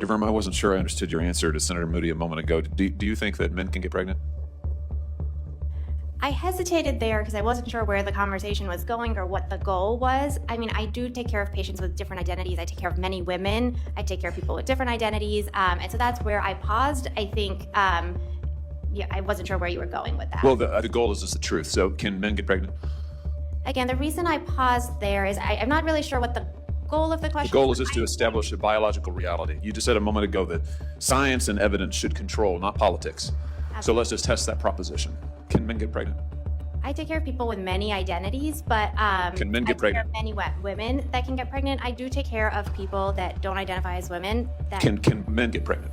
Dr. Verma, I wasn't sure I understood your answer to Senator Moody a moment ago. Do you think that men can get pregnant? I hesitated there because I wasn't sure where the conversation was going or what the goal was. I mean, I do take care of patients with different identities. I take care of many women. I take care of people with different identities. And so that's where I paused. I think, yeah, I wasn't sure where you were going with that. Well, the goal is just the truth. So can men get pregnant? Again, the reason I paused there is I'm not really sure what the goal of the question is. The goal is just to establish a biological reality. You just said a moment ago that science and evidence should control, not politics. Absolutely. So let's just test that proposition. Can men get pregnant? I take care of people with many identities, but can men get pregnant? I take care of many women that can get pregnant. I do take care of people that don't identify as women. That Can men get pregnant?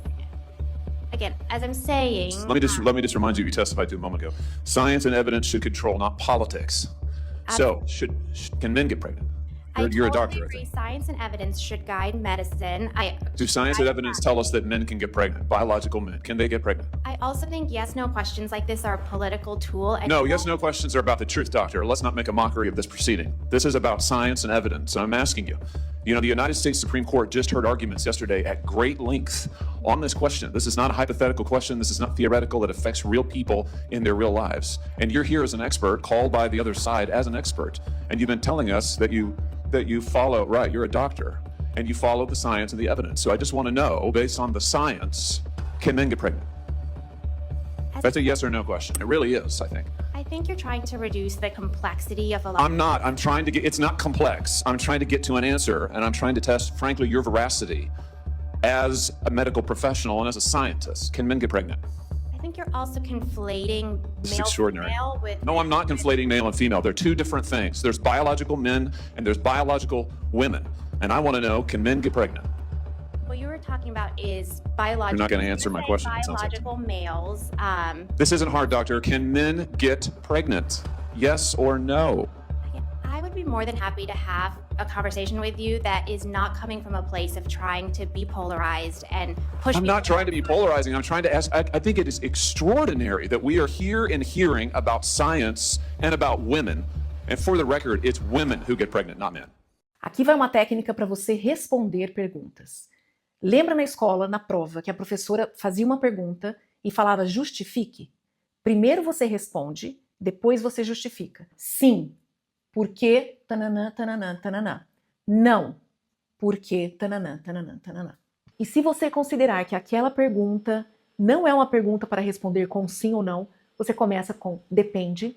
Again, as I'm saying, let me just remind you, you testified to a moment ago. Science and evidence should control, not politics. So can men get pregnant? You're a doctor, I think. Science and evidence should guide medicine. Do science and evidence tell us that men can get pregnant? Biological men, can they get pregnant? I also think yes/no questions like this are a political tool. No, yes/no questions are about the truth, doctor. Let's not make a mockery of this proceeding. This is about science and evidence. So I'm asking you. You know, the United States Supreme Court just heard arguments yesterday at great length on this question. This is not a hypothetical question. This is not theoretical. It affects real people in their real lives. And you're here as an expert, called by the other side as an expert. And you've been telling us that you follow, right, you're a doctor, and you follow the science and the evidence. So I just want to know, based on the science, can men get pregnant? That's a yes or no question. It really is, I think. I think you're trying to reduce the complexity of a lot. I'm not. I'm trying to get, it's not complex. I'm trying to get to an answer, and I'm trying to test, frankly, your veracity as a medical professional and as a scientist. Can men get pregnant? I think you're also conflating male with... No, I'm not conflating male and female. They're two different things. There's biological men and there's biological women. And I want to know, can men get pregnant? What you were talking about is biological... You're not going to answer my question. Biological males. This isn't hard, doctor. Can men get pregnant? Yes or no? I would be more than happy to have a conversation with you that is not coming from a place of trying to be polarized and push. I'm not trying to be polarizing. I'm trying to ask. I think it is extraordinary that we are here and hearing about science and about women. And for the record, it's women who get pregnant, not men. Aqui vai uma técnica para você responder perguntas. Lembra na escola, na prova, que a professora fazia uma pergunta e falava justifique? Primeiro você responde, depois você justifica. Sim. Porque tananã, tananã, tananã. Não. Porque tananã, tananã, tananã. E se você considerar que aquela pergunta não é uma pergunta para responder com sim ou não, você começa com depende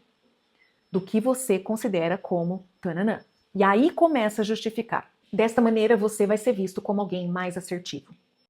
do que você considera como tananã. E aí começa a justificar. Desta maneira você vai ser visto como alguém mais assertivo.